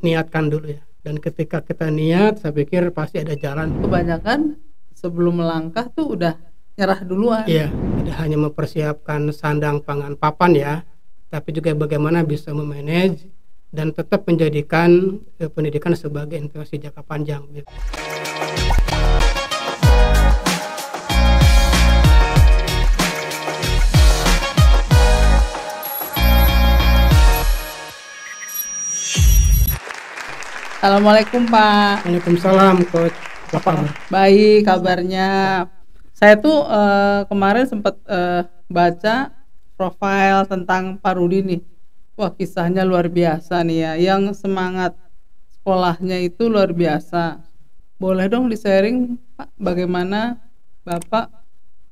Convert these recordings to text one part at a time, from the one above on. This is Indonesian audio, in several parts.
niatkan dulu ya. Dan ketika kita niat, saya pikir pasti ada jalan. Kebanyakan sebelum melangkah tuh udah nyerah duluan. Iya, tidak hanya mempersiapkan sandang, pangan, papan ya, tapi juga bagaimana bisa memanage dan tetap menjadikan pendidikan sebagai investasi jangka panjang gitu. Assalamualaikum Pak. Waalaikumsalam Coach. Apa kabar? Baik kabarnya. Saya tuh kemarin sempat baca profil tentang Pak Rudi nih. Wah, kisahnya luar biasa nih ya. Yang semangat sekolahnya itu luar biasa. Boleh dong di-sharing Pak, bagaimana Bapak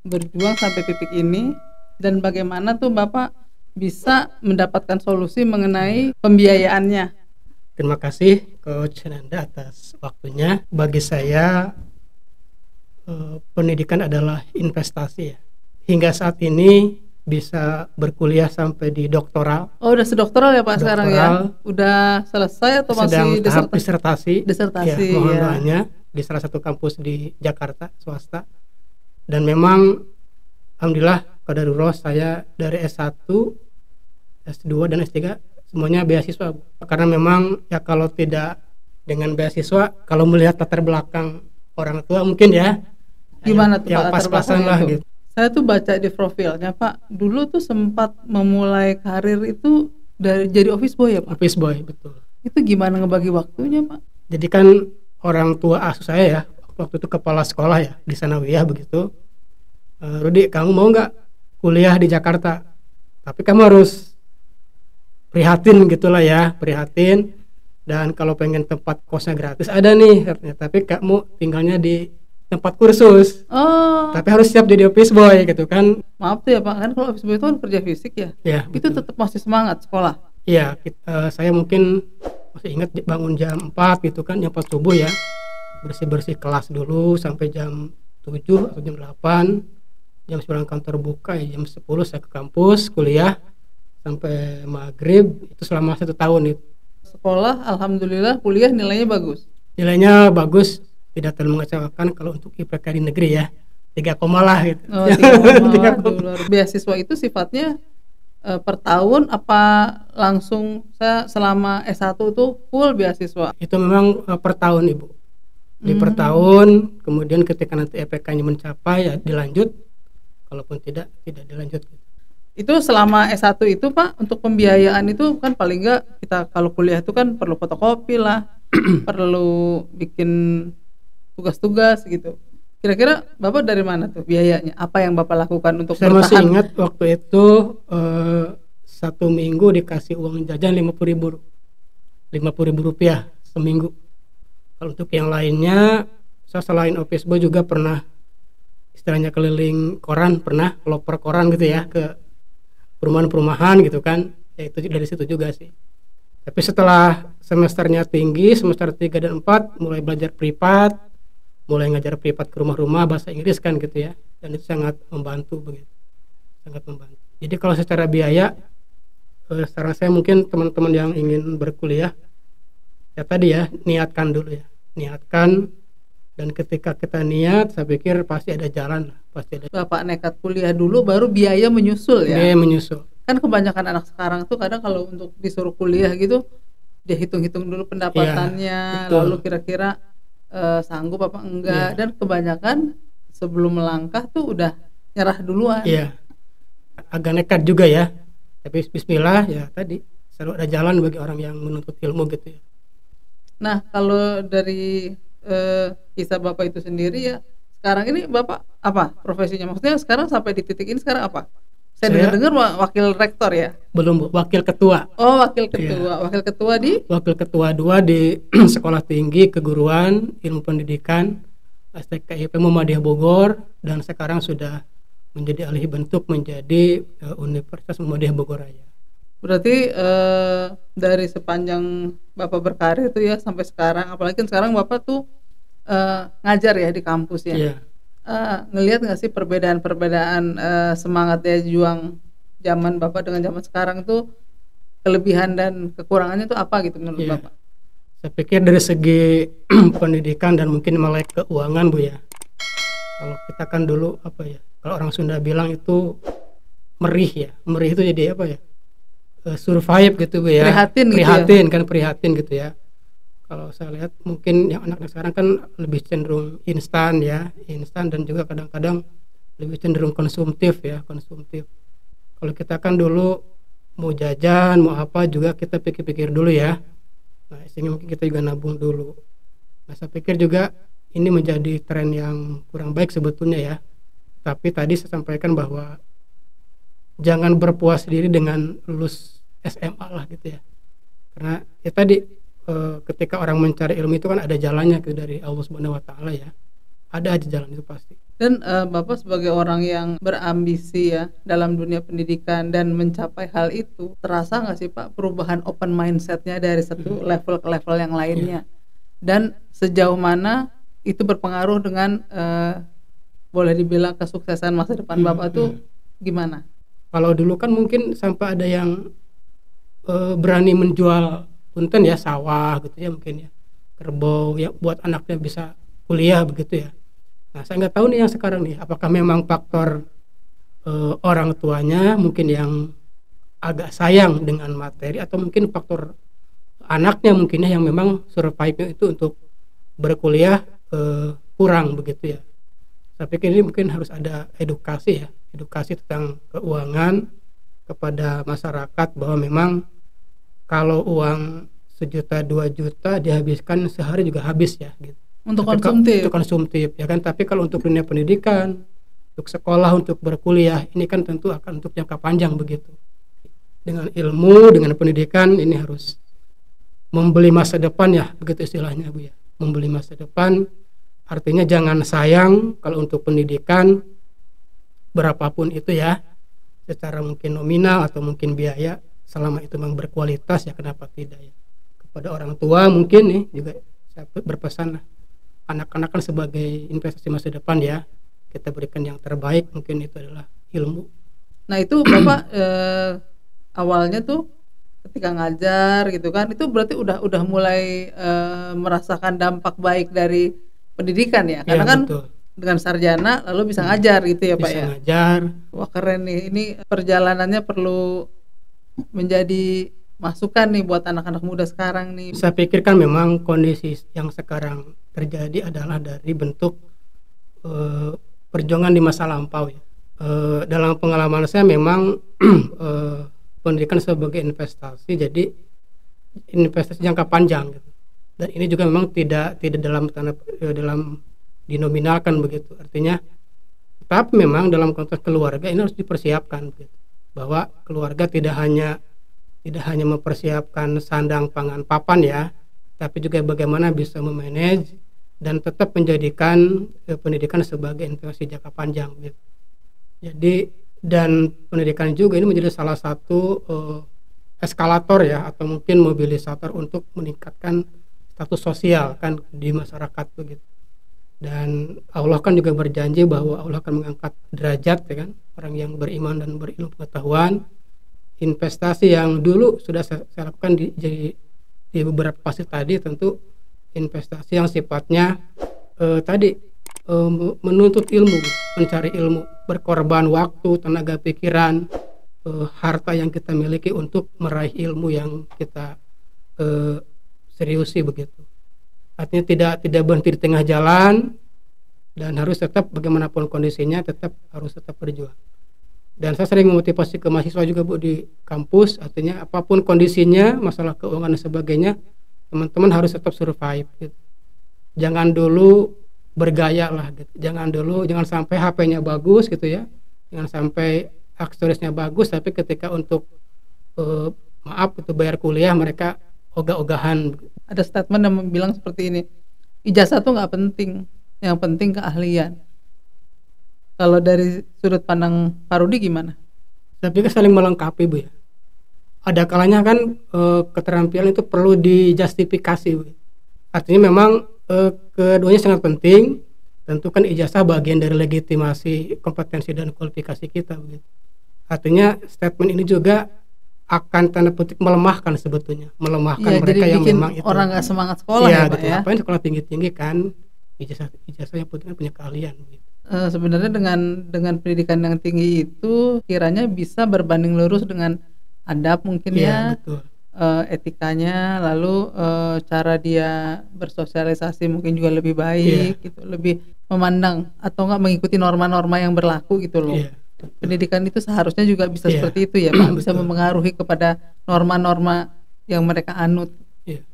berjuang sampai titik ini dan bagaimana tuh Bapak bisa mendapatkan solusi mengenai pembiayaannya. Terima kasih Coach Nanda atas waktunya. Bagi saya pendidikan adalah investasi ya. Hingga saat ini bisa berkuliah sampai di doktoral. Oh, udah sedoktoral ya Pak sekarang ya? Doktoral. Udah selesai atau Sedang masih tahap disertasi. Disertasi, Ya, mohon ya. doanya di salah satu kampus di Jakarta swasta. Dan memang alhamdulillah qadarullah saya dari S1, S2 dan S3 semuanya beasiswa. Karena memang ya kalau tidak dengan beasiswa, kalau melihat latar belakang orang tua mungkin ya Gimana tuh yang Pak latar pas-pasan belakangnya lah tuh? gitu. Saya tuh baca di profilnya Pak, dulu tuh sempat memulai karir itu dari jadi office boy ya Pak? Office boy, betul. Itu gimana ngebagi waktunya Pak? Jadi kan orang tua asuh saya ya, waktu itu kepala sekolah ya di Sanawiyah begitu. Rudi, kamu mau nggak kuliah di Jakarta? Tapi kamu harus prihatin gitulah ya, prihatin. Dan kalau pengen tempat kosnya gratis ada nih, katanya. Tapi kamu tinggalnya di tempat kursus. Oh, Tapi harus siap jadi office boy gitu kan. maaf tuh ya Pak, kan kalau office boy itu kan kerja fisik ya. Ya, Itu betul. tetap masih semangat sekolah. Iya, saya mungkin masih ingat bangun jam 4 gitu kan, jam 4 subuh ya. Bersih-bersih kelas dulu sampai jam 7 atau jam 8. Jam 9 kantor buka ya, jam 10 saya ke kampus kuliah sampai maghrib. Itu selama 1 tahun itu. Sekolah, alhamdulillah kuliah nilainya bagus. Nilainya bagus, tidak terlalu mengecewakan kalau untuk IPK di negeri ya. 3 koma lah gitu. Oh, 3,8. Tiga Waduh, koma. beasiswa itu sifatnya per tahun apa langsung saya selama S1 tuh full beasiswa? Itu memang per tahun Ibu. Per tahun, kemudian ketika nanti IPK-nya mencapai ya dilanjut, kalaupun tidak dilanjut. Itu selama S1 itu Pak, untuk pembiayaan itu kan paling enggak kita kalau kuliah itu kan perlu fotokopi lah, perlu bikin tugas-tugas gitu. Kira-kira Bapak dari mana tuh biayanya? Apa yang Bapak lakukan untuk Saya masih bertahan? ingat waktu itu 1 minggu dikasih uang jajan 50.000 rupiah seminggu. Kalau untuk yang lainnya, saya selain office boy juga pernah istilahnya keliling koran, pernah loper koran gitu ya ke perumahan-perumahan gitu kan. Ya itu dari situ juga sih. Tapi setelah semesternya tinggi, semester 3 dan 4 mulai belajar privat, mulai ngajar privat ke rumah-rumah bahasa Inggris kan gitu ya. Dan itu sangat membantu begitu. Sangat membantu. Jadi kalau secara biaya, saran saya mungkin teman-teman yang ingin berkuliah, ya tadi ya, niatkan dulu ya. Niatkan, dan ketika kita niat, saya pikir pasti ada jalan lah. Pasti ada. Bapak nekat kuliah dulu baru biaya menyusul ya. Biaya menyusul. Kan kebanyakan anak sekarang tuh kadang kalau untuk disuruh kuliah gitu dia hitung-hitung dulu pendapatannya, betul. lalu kira-kira sanggup apa enggak, dan kebanyakan sebelum melangkah tuh udah nyerah duluan. Iya. Agak nekat juga ya. Tapi bismillah ya tadi, selalu ada jalan bagi orang yang menuntut ilmu gitu ya. Nah, kalau dari kisah Bapak itu sendiri ya, sekarang ini Bapak apa profesinya? Maksudnya sekarang sampai di titik ini sekarang apa? Saya dengar wakil rektor ya? Belum Bu, wakil ketua. Oh, wakil ketua. Wakil ketua di? Wakil ketua 2 di Sekolah Tinggi Keguruan Ilmu Pendidikan STKIP Muhammadiyah Bogor, dan sekarang sudah menjadi alih bentuk menjadi Universitas Muhammadiyah Bogor Raya. Berarti dari sepanjang Bapak berkarir itu ya sampai sekarang, apalagi kan sekarang Bapak tuh ngajar ya di kampus ya. Iya. Ngelihat nggak sih perbedaan semangatnya juang zaman Bapak dengan zaman sekarang tuh, kelebihan dan kekurangannya tuh apa gitu menurut Iya. Bapak? Saya pikir dari segi pendidikan dan mungkin melek keuangan Bu ya. Kalau kita kan dulu apa ya? Kalau orang Sunda bilang itu merih ya. Merih itu jadi apa ya? Survive gitu Bu ya. Prihatin gitu ya. Prihatin kan, prihatin gitu ya. Kalau saya lihat mungkin yang anak-anak sekarang kan lebih cenderung instan ya, instan dan juga kadang-kadang lebih cenderung konsumtif ya, konsumtif. Kalau kita kan dulu mau jajan, mau apa juga kita pikir-pikir dulu ya. Nah, sehingga mungkin kita juga nabung dulu. Nah, saya pikir juga ini menjadi tren yang kurang baik sebetulnya ya. Tapi tadi saya sampaikan bahwa jangan berpuas diri dengan lulus SMA lah gitu ya. Karena ya tadi ketika orang mencari ilmu itu kan ada jalannya gitu dari Allah Subhanahu wa taala ya. Ada aja jalan itu pasti. Dan Bapak sebagai orang yang berambisi ya dalam dunia pendidikan dan mencapai hal itu, terasa nggak sih Pak perubahan open mindsetnya dari satu level ke level yang lainnya? Dan sejauh mana itu berpengaruh dengan boleh dibilang kesuksesan masa depan Bapak tuh gimana? Kalau dulu kan mungkin sampai ada yang berani menjual punten ya, sawah gitu ya mungkin ya, kerbau ya buat anaknya bisa kuliah begitu ya. Nah, saya nggak tahu nih yang sekarang nih, apakah memang faktor orang tuanya mungkin yang agak sayang dengan materi, atau mungkin faktor anaknya mungkin ya yang memang survive-nya itu untuk berkuliah kurang begitu ya. Saya pikir ini mungkin harus ada edukasi ya, edukasi tentang keuangan kepada masyarakat, bahwa memang kalau uang 1 juta 2 juta dihabiskan sehari juga habis ya gitu. Untuk Tapi konsumtif. untuk konsumtif ya kan. Tapi kalau untuk dunia pendidikan, untuk sekolah, untuk berkuliah, ini kan tentu akan untuk jangka panjang begitu. Dengan ilmu, dengan pendidikan ini harus membeli masa depan ya, begitu istilahnya Bu ya. Membeli masa depan, artinya jangan sayang kalau untuk pendidikan berapapun itu ya, secara mungkin nominal atau mungkin biaya, selama itu memang berkualitas ya kenapa tidak ya. Kepada orang tua mungkin nih juga saya berpesan lah, anak-anak kan sebagai investasi masa depan ya, kita berikan yang terbaik, mungkin itu adalah ilmu. Nah itu Bapak awalnya tuh ketika ngajar gitu kan, itu berarti udah mulai merasakan dampak baik dari pendidikan ya, karena Ya, kan betul. dengan sarjana lalu bisa ngajar gitu ya Pak Bisa ya. ngajar. Wah keren nih, ini perjalanannya perlu menjadi masukan nih buat anak-anak muda sekarang nih. Saya pikir kan memang kondisi yang sekarang terjadi adalah dari bentuk perjuangan di masa lampau ya. Dalam pengalaman saya memang pendidikan sebagai investasi, jadi investasi jangka panjang gitu. Dan ini juga memang tidak dalam dalam dinominalkan begitu. Artinya tapi memang dalam konteks keluarga ini harus dipersiapkan begitu. Bahwa keluarga tidak hanya mempersiapkan sandang pangan papan ya, tapi juga bagaimana bisa memanage dan tetap menjadikan pendidikan sebagai investasi jangka panjang gitu. Jadi dan pendidikan juga ini menjadi salah satu eskalator ya, atau mungkin mobilisator untuk meningkatkan status sosial kan di masyarakat begitu. Dan Allah kan juga berjanji bahwa Allah akan mengangkat derajat ya kan orang yang beriman dan berilmu pengetahuan. Investasi yang dulu sudah saya lakukan di beberapa fase tadi, tentu investasi yang sifatnya menuntut ilmu, mencari ilmu, berkorban waktu, tenaga pikiran, harta yang kita miliki untuk meraih ilmu yang kita seriusi begitu. Artinya tidak berhenti di tengah jalan, dan harus tetap bagaimanapun kondisinya harus tetap berjuang. Dan saya sering memotivasi ke mahasiswa juga Bu di kampus, artinya apapun kondisinya, masalah keuangan dan sebagainya, teman-teman harus tetap survive gitu. Jangan dulu bergaya lah gitu. Jangan sampai HP-nya bagus gitu ya. Jangan sampai aksesorisnya bagus, tapi ketika untuk maaf itu bayar kuliah mereka ogah-ogahan. Ada statement yang bilang seperti ini, ijazah tuh nggak penting, yang penting keahlian. Kalau dari sudut pandang Pak Rudi gimana? Saya pikir saling melengkapi Bu ya. Ada kalanya kan keterampilan itu perlu dijustifikasi Bu. Artinya memang keduanya sangat penting. Tentu kan ijazah bagian dari legitimasi kompetensi dan kualifikasi kita begitu. Artinya statement ini juga akan tanda petik melemahkan sebetulnya, melemahkan Iya, jadi mereka yang bikin memang itu. orang nggak semangat sekolah Iya ya Pak gitu, ya. ngapain sekolah tinggi-tinggi kan, ijazah yang penting kan punya keahlian gitu. Sebenarnya dengan pendidikan yang tinggi itu kiranya bisa berbanding lurus dengan adab mungkin Iya ya, betul. etikanya, lalu cara dia bersosialisasi mungkin juga lebih Iya, baik gitu, lebih memandang atau enggak mengikuti norma-norma yang berlaku gitu loh. iya, Pendidikan itu seharusnya juga bisa iya. seperti itu ya Pak, bisa Betul. mempengaruhi kepada norma-norma yang mereka anut. Iya,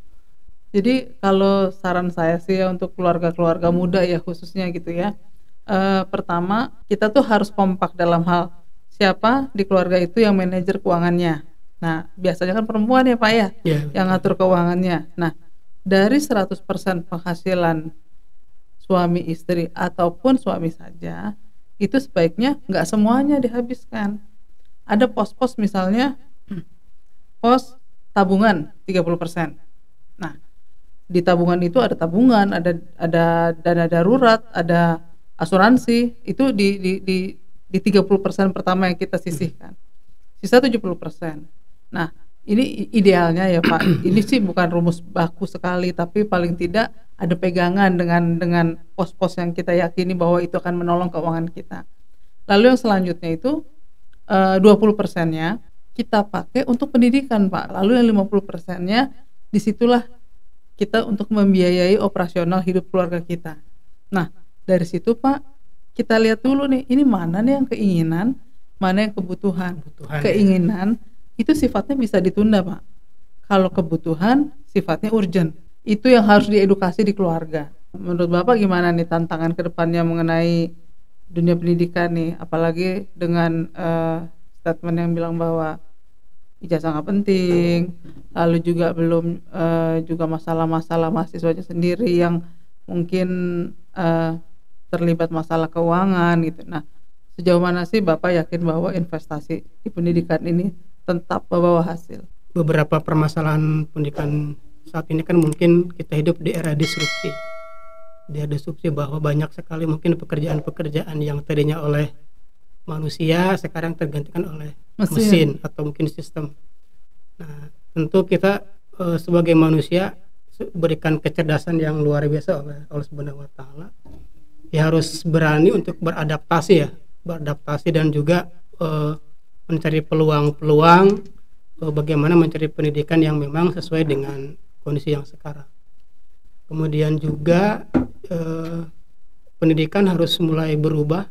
Jadi kalau saran saya sih ya untuk keluarga-keluarga muda ya khususnya gitu ya, pertama kita tuh harus kompak dalam hal siapa di keluarga itu yang manajer keuangannya. Nah biasanya kan perempuan ya Pak ya iya yang betul. ngatur keuangannya. Nah dari 100% penghasilan suami istri ataupun suami saja itu sebaiknya nggak semuanya dihabiskan. Ada pos-pos misalnya pos tabungan 30%. Nah di tabungan itu ada tabungan, ada dana darurat, ada asuransi, itu di 30% pertama yang kita sisihkan. Sisa 70%. Nah, ini idealnya ya Pak. Ini sih bukan rumus baku sekali, tapi paling tidak ada pegangan dengan pos-pos yang kita yakini bahwa itu akan menolong keuangan kita. Lalu yang selanjutnya itu 20%-nya kita pakai untuk pendidikan Pak. Lalu yang 50%-nya disitulah kita untuk membiayai operasional hidup keluarga kita. Nah, dari situ Pak, kita lihat dulu nih, ini mana nih yang keinginan, mana yang kebutuhan. Kebutuhan, ya. Keinginan itu sifatnya bisa ditunda Pak. Kalau kebutuhan sifatnya urgent. Itu yang harus diedukasi di keluarga. Menurut Bapak gimana nih tantangan ke depannya mengenai dunia pendidikan nih, apalagi dengan statement yang bilang bahwa ijazah nggak penting, lalu juga belum juga masalah-masalah mahasiswanya sendiri yang mungkin terlibat masalah keuangan gitu. Nah, sejauh mana sih Bapak yakin bahwa investasi di pendidikan ini tetap membawa hasil? Beberapa permasalahan pendidikan saat ini kan mungkin kita hidup di era disrupsi. Dia disrupsi bahwa banyak sekali mungkin pekerjaan-pekerjaan yang tadinya oleh manusia sekarang tergantikan oleh mesin atau mungkin sistem. Nah, tentu kita sebagai manusia berikan kecerdasan yang luar biasa oleh Allah Subhanahu wa taala. Ya harus berani untuk beradaptasi dan juga mencari peluang-peluang bagaimana mencari pendidikan yang memang sesuai dengan kondisi yang sekarang. Kemudian juga pendidikan harus mulai berubah.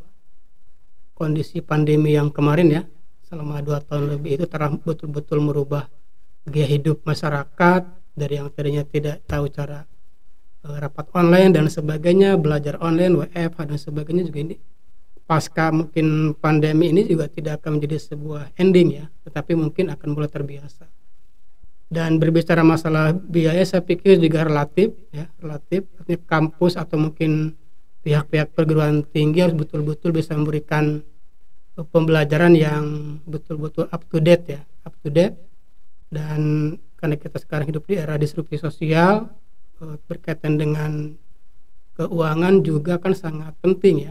Kondisi pandemi yang kemarin ya selama 2 tahun lebih itu telah betul-betul merubah gaya hidup masyarakat dari yang tadinya tidak tahu cara rapat online dan sebagainya, belajar online, WFH dan sebagainya. Juga ini pasca mungkin pandemi ini juga tidak akan menjadi sebuah ending ya, tetapi mungkin akan mulai terbiasa. Dan berbicara masalah biaya, saya pikir juga relatif. Artinya kampus atau mungkin pihak-pihak perguruan tinggi harus betul-betul bisa memberikan pembelajaran yang betul-betul up to date. Dan karena kita sekarang hidup di era disrupsi sosial, berkaitan dengan keuangan juga kan sangat penting.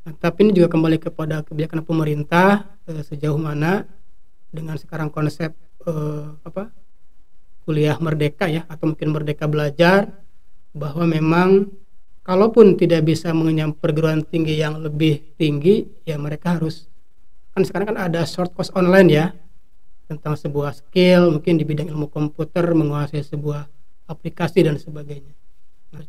Nah, tapi ini juga kembali kepada kebijakan pemerintah sejauh mana dengan sekarang konsep kuliah merdeka ya, atau mungkin merdeka belajar, bahwa memang kalaupun tidak bisa mengenyam perguruan tinggi yang lebih tinggi, ya mereka harus, kan sekarang kan ada short course online ya, tentang sebuah skill, mungkin di bidang ilmu komputer, menguasai sebuah aplikasi dan sebagainya.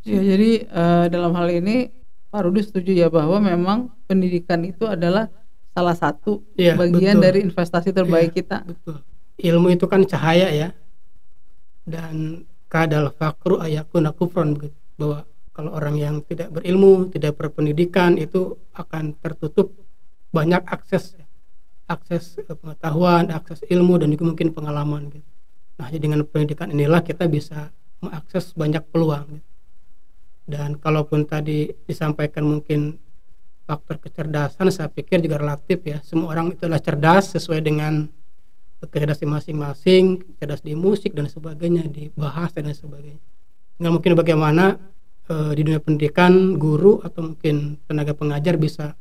Ya, jadi dalam hal ini Pak Rudi setuju ya bahwa memang pendidikan itu adalah salah satu bagian dari investasi terbaik kita. Betul. Ilmu itu kan cahaya ya, dan kadal fakru ayakuna kufron, bahwa kalau orang yang tidak berilmu, tidak berpendidikan, itu akan tertutup banyak akses pengetahuan, akses ilmu, dan juga mungkin pengalaman gitu. Nah, jadi dengan pendidikan inilah kita bisa mengakses banyak peluang gitu. Dan kalaupun tadi disampaikan mungkin faktor kecerdasan, saya pikir juga relatif ya. Semua orang itu adalah cerdas sesuai dengan kecerdasan masing-masing, cerdas di musik dan sebagainya, di bahasa dan sebagainya. Nggak mungkin bagaimana di dunia pendidikan guru atau mungkin tenaga pengajar bisa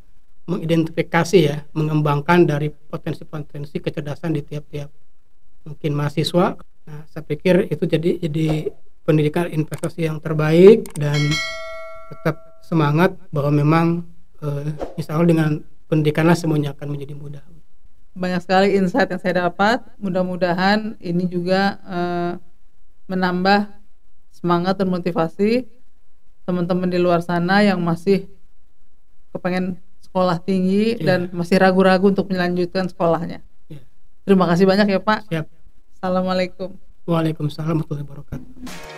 mengidentifikasi ya, mengembangkan dari potensi-potensi kecerdasan di tiap-tiap mungkin mahasiswa. Nah, saya pikir itu jadi pendidikan investasi yang terbaik, dan tetap semangat bahwa memang insya Allah dengan pendidikanlah semuanya akan menjadi mudah. Banyak sekali insight yang saya dapat. Mudah-mudahan ini juga menambah semangat dan motivasi teman-teman di luar sana yang masih kepengen sekolah tinggi dan masih ragu-ragu untuk melanjutkan sekolahnya. Terima kasih banyak ya Pak. Siap. Assalamualaikum. Waalaikumsalam warahmatullahi wabarakatuh.